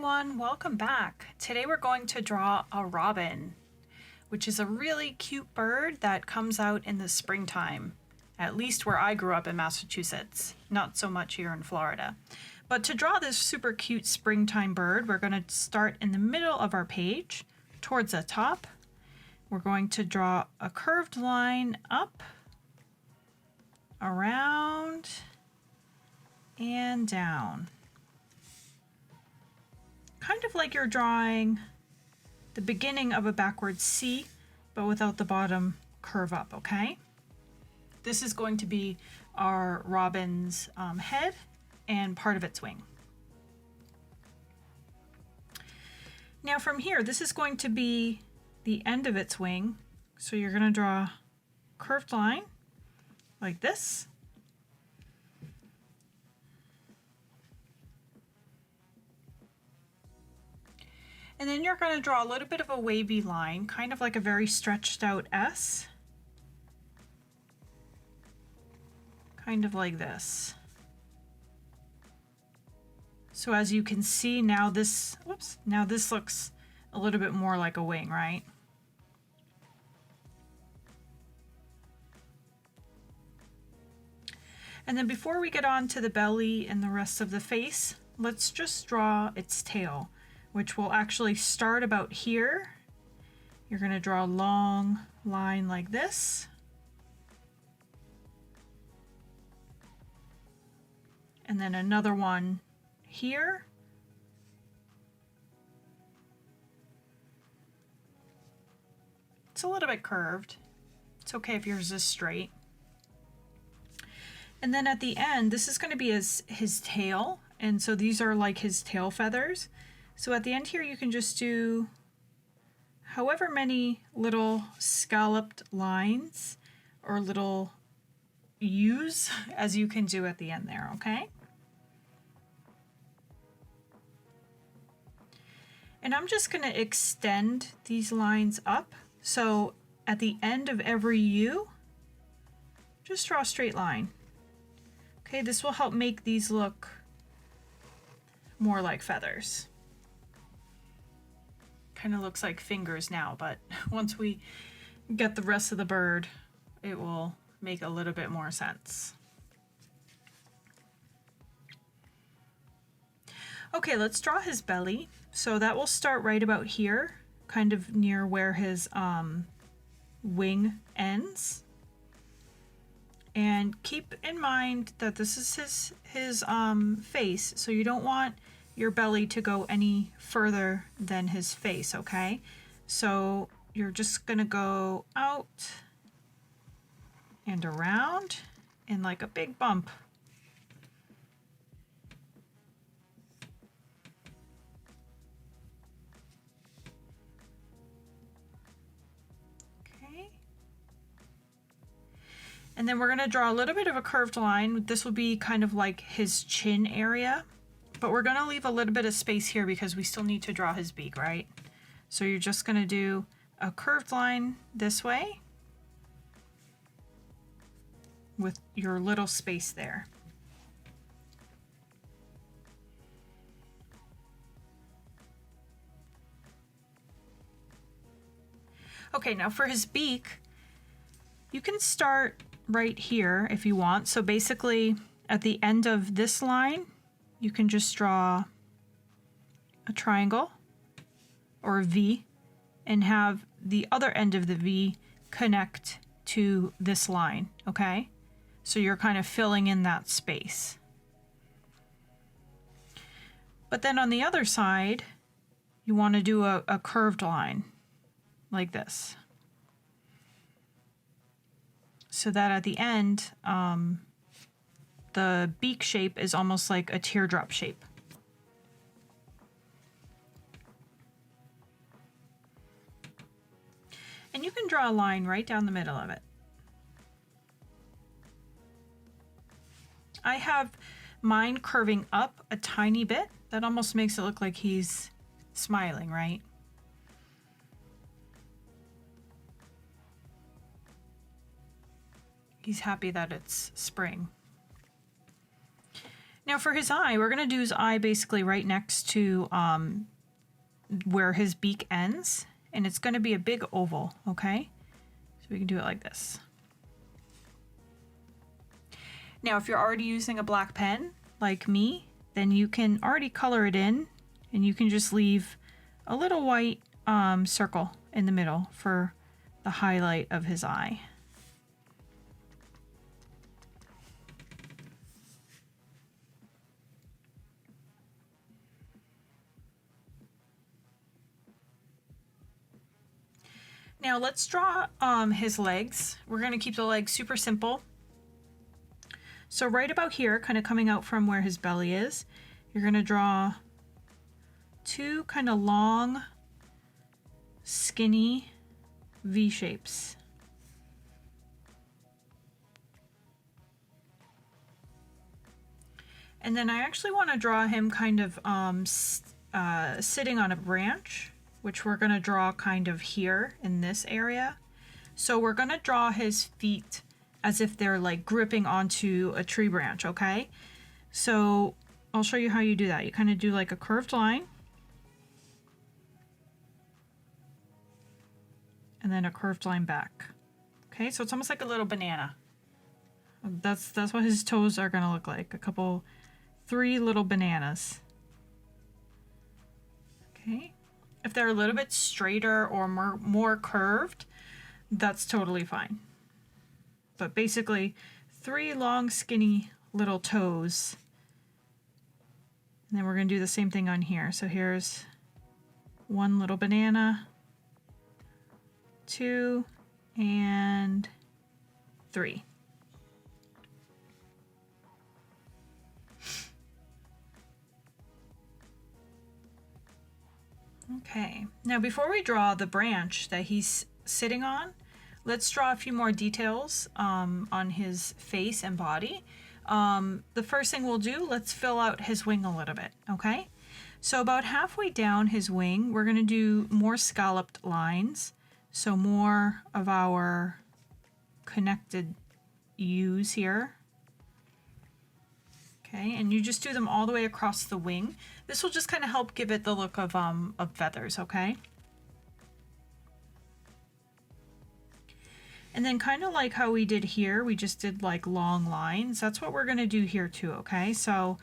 everyone, welcome back. Today we're going to draw a robin, which is a really cute bird that comes out in the springtime, at least where I grew up in Massachusetts, not so much here in Florida. But to draw this super cute springtime bird, we're going to start in the middle of our page, towards the top. We're going to draw a curved line up, around, and down. Kind of like you're drawing the beginning of a backwards C, but without the bottom curve up, okay? This is going to be our robin's head and part of its wing. Now from here, this is going to be the end of its wing. So you're going to draw a curved line like this. And then you're going to draw a little bit of a wavy line, kind of like a very stretched out S. Kind of like this. So as you can see now this looks a little bit more like a wing, right? And then before we get on to the belly and the rest of the face, let's just draw its tail, which will actually start about here. You're going to draw a long line like this. And then another one here. It's a little bit curved. It's okay if yours is straight. And then at the end, this is going to be his tail. And so these are like his tail feathers. So at the end here, you can just do however many little scalloped lines or little U's as you can do at the end there, okay? And I'm just going to extend these lines up. So at the end of every U, just draw a straight line. Okay, this will help make these look more like feathers. Kind of looks like fingers now, but once we get the rest of the bird, it will make a little bit more sense. Okay, let's draw his belly. So that will start right about here, kind of near where his wing ends. And keep in mind that this is his face, so you don't want your belly to go any further than his face, okay? So you're just gonna go out and around in like a big bump. Okay. And then we're gonna draw a little bit of a curved line. This will be kind of like his chin area. But we're going to leave a little bit of space here because we still need to draw his beak, right? So you're just going to do a curved line this way with your little space there. Okay, now for his beak, you can start right here if you want. So basically at the end of this line, you can just draw a triangle or a V and have the other end of the V connect to this line, okay? So you're kind of filling in that space. But then on the other side, you want to do a curved line like this. So that at the end, the beak shape is almost like a teardrop shape. And you can draw a line right down the middle of it. I have mine curving up a tiny bit. That almost makes it look like he's smiling, right? He's happy that it's spring. Now for his eye, we're going to do his eye basically right next to where his beak ends, and it's going to be a big oval, okay? So we can do it like this. Now if you're already using a black pen, like me, then you can already color it in, and you can just leave a little white circle in the middle for the highlight of his eye. Now let's draw his legs. We're going to keep the legs super simple. So right about here, kind of coming out from where his belly is, you're going to draw two kind of long, skinny V shapes. And then I actually want to draw him kind of sitting on a branch, which we're going to draw kind of here in this area. So we're going to draw his feet as if they're like gripping onto a tree branch, okay? So I'll show you how you do that. You kind of do like a curved line, and then a curved line back. Okay, so it's almost like a little banana. That's what his toes are gonna look like. Three little bananas. Okay, if they're a little bit straighter or more curved, that's totally fine. But basically, three long, skinny little toes. And then we're going to do the same thing on here. So here's one little banana, 2, and 3. Okay, now before we draw the branch that he's sitting on, let's draw a few more details on his face and body. The first thing we'll do, let's fill out his wing a little bit, okay? So about halfway down his wing, we're going to do more scalloped lines. So more of our connected U's here. Okay, and you just do them all the way across the wing. This will just kind of help give it the look of feathers, okay? And then kind of like how we did here, we just did like long lines. That's what we're going to do here too, okay? So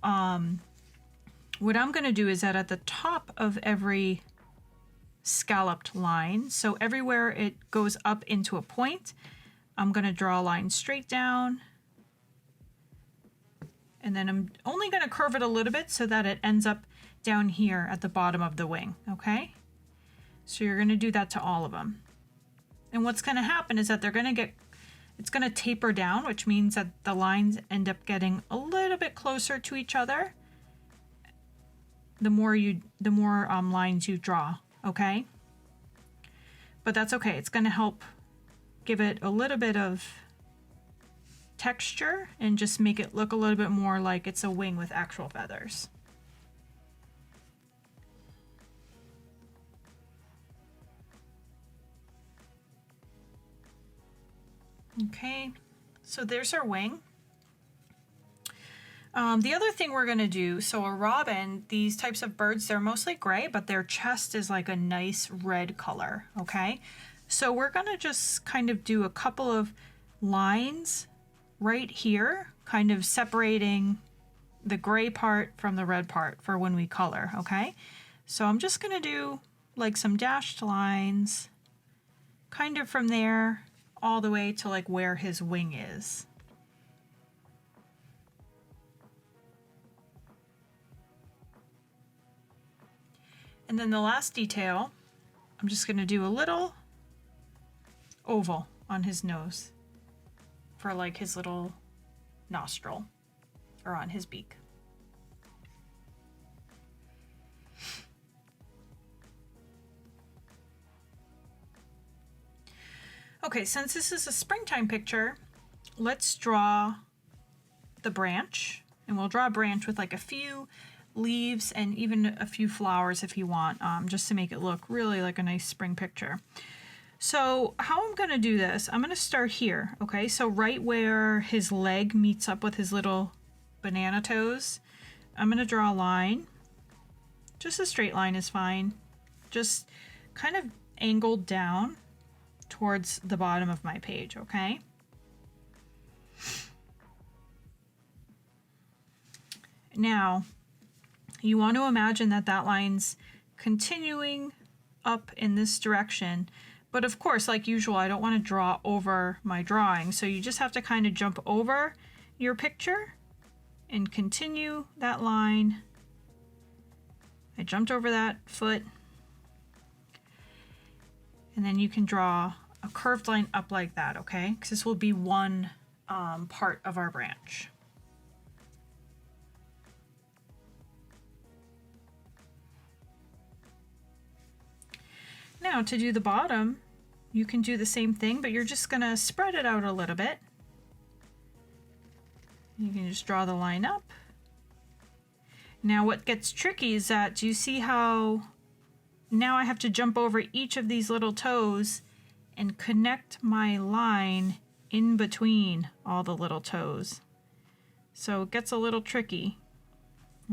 what I'm going to do is that at the top of every scalloped line, so everywhere it goes up into a point, I'm going to draw a line straight down. And then I'm only going to curve it a little bit so that it ends up down here at the bottom of the wing, okay? So you're going to do that to all of them. And what's going to happen is that it's going to taper down, which means that the lines end up getting a little bit closer to each other the more lines you draw, okay? But that's okay. It's going to help give it a little bit of texture and just make it look a little bit more like it's a wing with actual feathers. Okay, so there's our wing. The other thing we're going to do, so a robin, these types of birds, they're mostly gray, but their chest is like a nice red color, okay? So we're going to just kind of do a couple of lines right here, kind of separating the gray part from the red part for when we color, okay? So I'm just going to do like some dashed lines, kind of from there all the way to like where his wing is. And then the last detail, I'm just going to do a little oval on his nose for like his little nostril or on his beak. Okay, since this is a springtime picture, let's draw the branch, and we'll draw a branch with like a few leaves and even a few flowers if you want, just to make it look really like a nice spring picture. So how I'm going to do this, I'm going to start here, okay? So right where his leg meets up with his little banana toes. I'm going to draw a line. Just a straight line is fine. Just kind of angled down towards the bottom of my page, okay? Now, you want to imagine that that line's continuing up in this direction. But of course, like usual, I don't want to draw over my drawing. So you just have to kind of jump over your picture and continue that line. I jumped over that foot. And then you can draw a curved line up like that, okay? Because this will be one part of our branch. Now to do the bottom, you can do the same thing, but you're just gonna spread it out a little bit. You can just draw the line up. Now what gets tricky is that, do you see how now I have to jump over each of these little toes and connect my line in between all the little toes. So it gets a little tricky,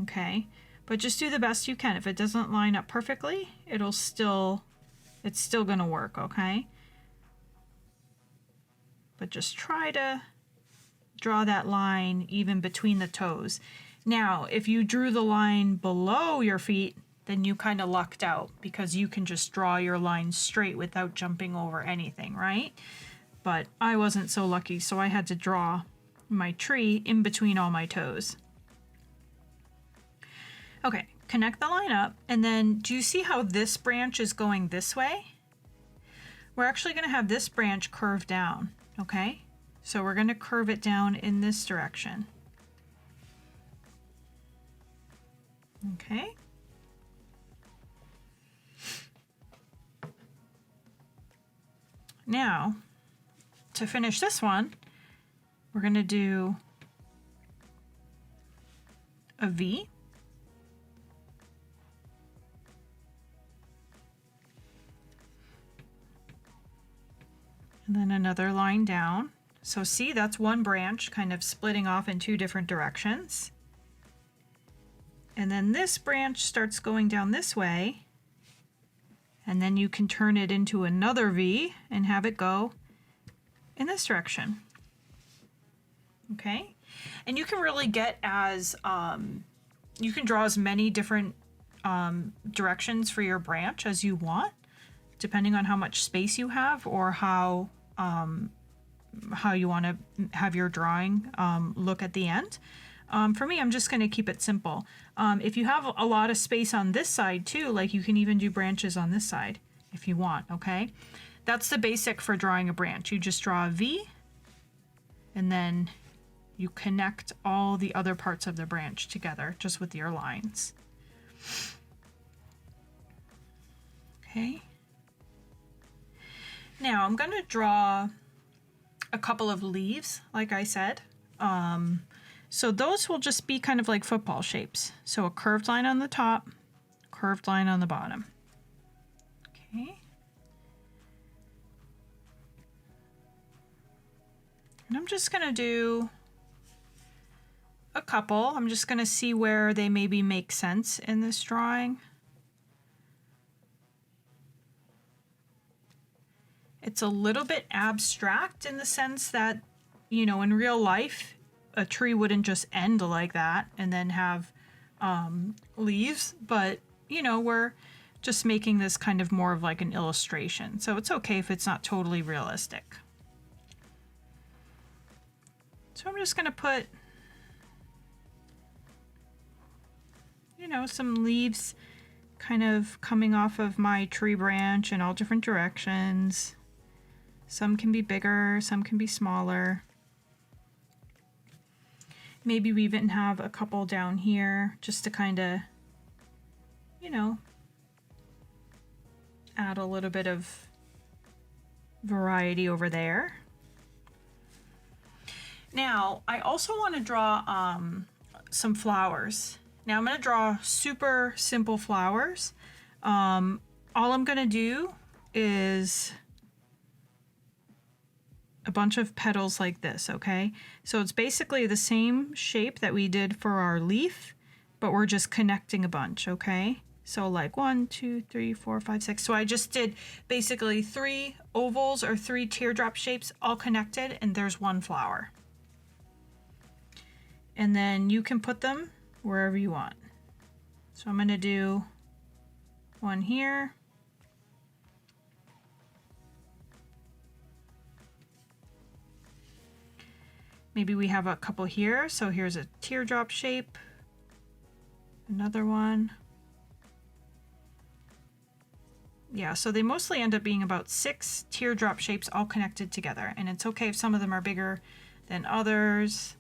okay? But just do the best you can. If it doesn't line up perfectly, it's still gonna work, okay? But just try to draw that line even between the toes. Now, if you drew the line below your feet, then you kind of lucked out because you can just draw your line straight without jumping over anything, right? But I wasn't so lucky, so I had to draw my tree in between all my toes. Okay, connect the line up, and then do you see how this branch is going this way? We're actually going to have this branch curve down, okay? So we're going to curve it down in this direction. Okay. Now, to finish this one, we're going to do a V. And then another line down. So see, that's one branch kind of splitting off in two different directions. And then this branch starts going down this way. And then you can turn it into another V and have it go in this direction. Okay? And you can really get as, you can draw as many different directions for your branch as you want, depending on how much space you have or how you want to have your drawing look at the end. For me, I'm just going to keep it simple. If you have a lot of space on this side too, like you can even do branches on this side if you want, okay? That's the basic for drawing a branch. You just draw a V and then you connect all the other parts of the branch together just with your lines. Okay. Now I'm going to draw a couple of leaves, like I said. So those will just be kind of like football shapes. So a curved line on the top, curved line on the bottom. Okay. And I'm just going to do a couple. I'm just going to see where they maybe make sense in this drawing. It's a little bit abstract in the sense that, you know, in real life, a tree wouldn't just end like that and then have leaves, but, you know, we're just making this kind of more of like an illustration. So it's okay if it's not totally realistic. So I'm just going to put, you know, some leaves kind of coming off of my tree branch in all different directions. Some can be bigger, some can be smaller. Maybe we even have a couple down here just to kind of, you know, add a little bit of variety over there. Now, I also want to draw some flowers. Now I'm going to draw super simple flowers. All I'm going to do is a bunch of petals like this, okay? So it's basically the same shape that we did for our leaf, but we're just connecting a bunch, okay? So like 1, 2, 3, 4, 5, 6. So I just did basically 3 ovals or 3 teardrop shapes all connected, and there's one flower. And then you can put them wherever you want. So I'm going to do one here. Maybe we have a couple here. So here's a teardrop shape. Another one. Yeah, so they mostly end up being about 6 teardrop shapes all connected together. And it's okay if some of them are bigger than others.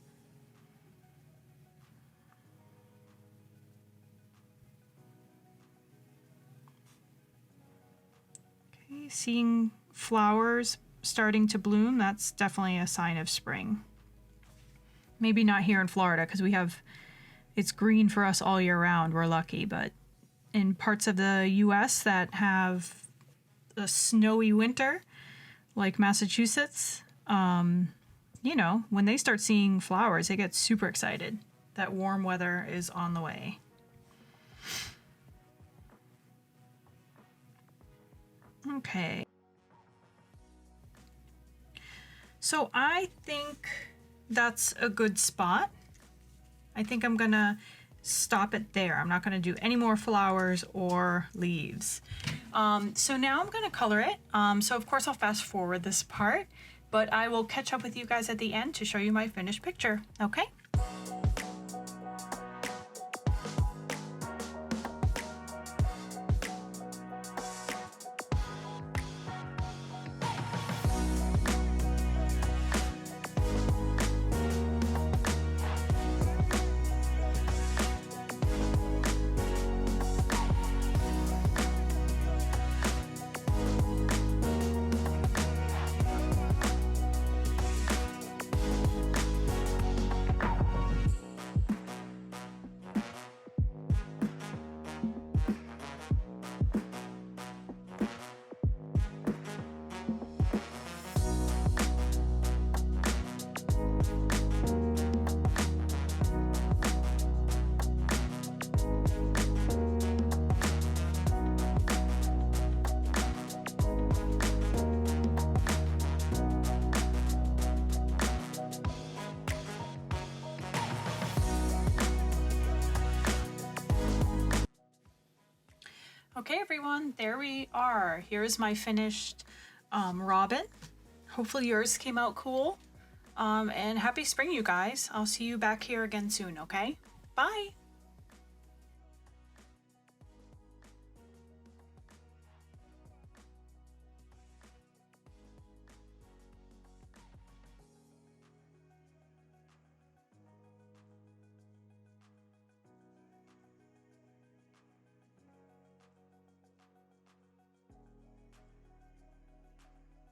Okay, seeing flowers starting to bloom, that's definitely a sign of spring. Maybe not here in Florida because it's green for us all year round. We're lucky, but in parts of the US that have a snowy winter, like Massachusetts, you know, when they start seeing flowers, they get super excited that warm weather is on the way. Okay. So I think that's a good spot. I think I'm gonna stop it there. I'm not gonna do any more flowers or leaves. So now I'm gonna color it. So of course I'll fast forward this part, but I will catch up with you guys at the end to show you my finished picture, okay? Okay, everyone, there we are. Here's my finished robin. Hopefully yours came out cool. And happy spring, you guys. I'll see you back here again soon, okay? Bye.